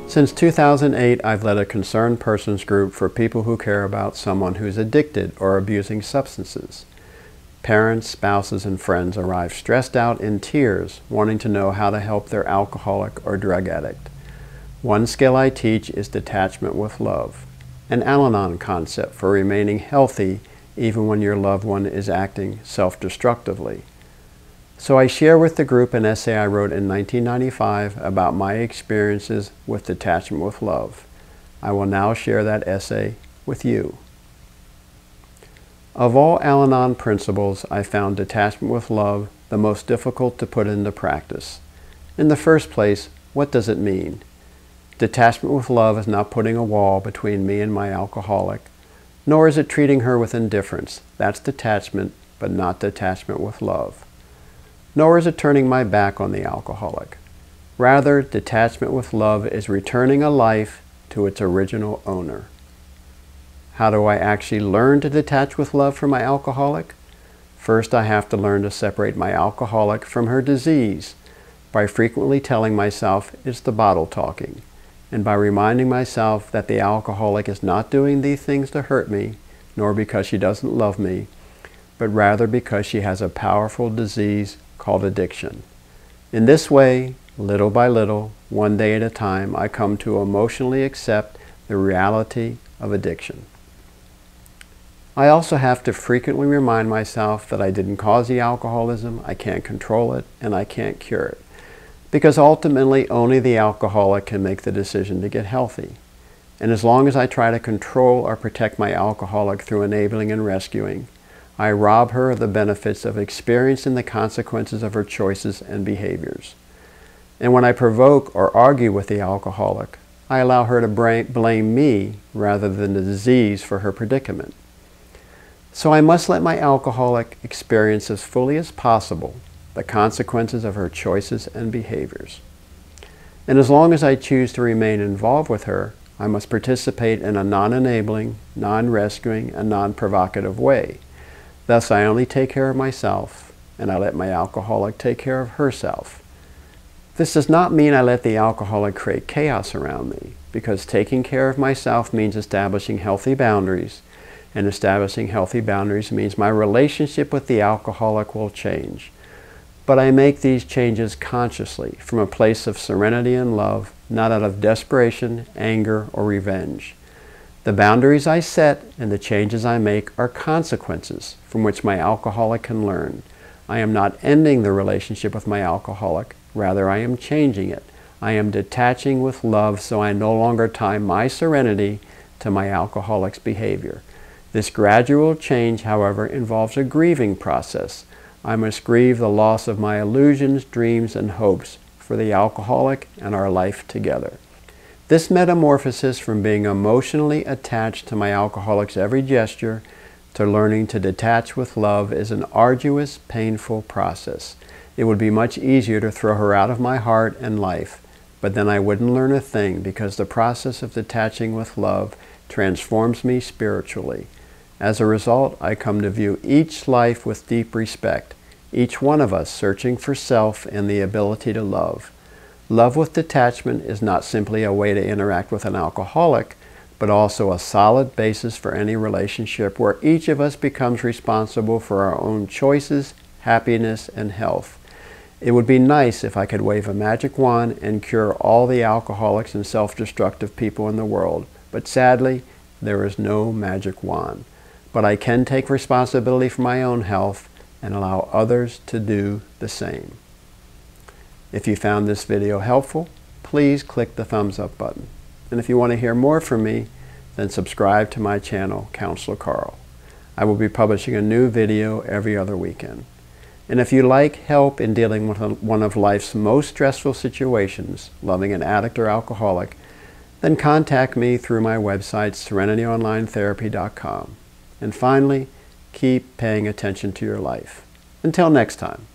Since 2008, I've led a concerned persons group for people who care about someone who's addicted or abusing substances. Parents, spouses, and friends arrive stressed out in tears, wanting to know how to help their alcoholic or drug addict. One skill I teach is detachment with love, an Al-Anon concept for remaining healthy even when your loved one is acting self-destructively. So I share with the group an essay I wrote in 1995 about my experiences with detachment with love. I will now share that essay with you. Of all Al-Anon principles, I found detachment with love the most difficult to put into practice. In the first place, what does it mean? Detachment with love is not putting a wall between me and my alcoholic, nor is it treating her with indifference. That's detachment, but not detachment with love. Nor is it turning my back on the alcoholic. Rather, detachment with love is returning a life to its original owner. How do I actually learn to detach with love from my alcoholic? First, I have to learn to separate my alcoholic from her disease by frequently telling myself it's the bottle talking, and by reminding myself that the alcoholic is not doing these things to hurt me, nor because she doesn't love me, but rather because she has a powerful disease called addiction. In this way, little by little, one day at a time, I come to emotionally accept the reality of addiction. I also have to frequently remind myself that I didn't cause the alcoholism, I can't control it, and I can't cure it. Because ultimately, only the alcoholic can make the decision to get healthy. And as long as I try to control or protect my alcoholic through enabling and rescuing, I rob her of the benefits of experiencing the consequences of her choices and behaviors. And when I provoke or argue with the alcoholic, I allow her to blame me rather than the disease for her predicament. So I must let my alcoholic experience as fully as possible the consequences of her choices and behaviors. And as long as I choose to remain involved with her, I must participate in a non-enabling, non-rescuing, and non-provocative way. Thus, I only take care of myself, and I let my alcoholic take care of herself. This does not mean I let the alcoholic create chaos around me, because taking care of myself means establishing healthy boundaries, and establishing healthy boundaries means my relationship with the alcoholic will change. But I make these changes consciously, from a place of serenity and love, not out of desperation, anger, or revenge. The boundaries I set and the changes I make are consequences from which my alcoholic can learn. I am not ending the relationship with my alcoholic, rather I am changing it. I am detaching with love so I no longer tie my serenity to my alcoholic's behavior. This gradual change, however, involves a grieving process. I must grieve the loss of my illusions, dreams, and hopes for the alcoholic and our life together. This metamorphosis from being emotionally attached to my alcoholic's every gesture to learning to detach with love is an arduous, painful process. It would be much easier to throw her out of my heart and life, but then I wouldn't learn a thing because the process of detaching with love transforms me spiritually. As a result, I come to view each life with deep respect, each one of us searching for self and the ability to love. Love with detachment is not simply a way to interact with an alcoholic, but also a solid basis for any relationship where each of us becomes responsible for our own choices, happiness, and health. It would be nice if I could wave a magic wand and cure all the alcoholics and self-destructive people in the world, but sadly, there is no magic wand. But I can take responsibility for my own health and allow others to do the same. If you found this video helpful, please click the thumbs up button. And if you want to hear more from me, then subscribe to my channel, Counselor Carl. I will be publishing a new video every other weekend. And if you like help in dealing with one of life's most stressful situations, loving an addict or alcoholic, then contact me through my website, SerenityOnlineTherapy.com. And finally, keep paying attention to your life. Until next time.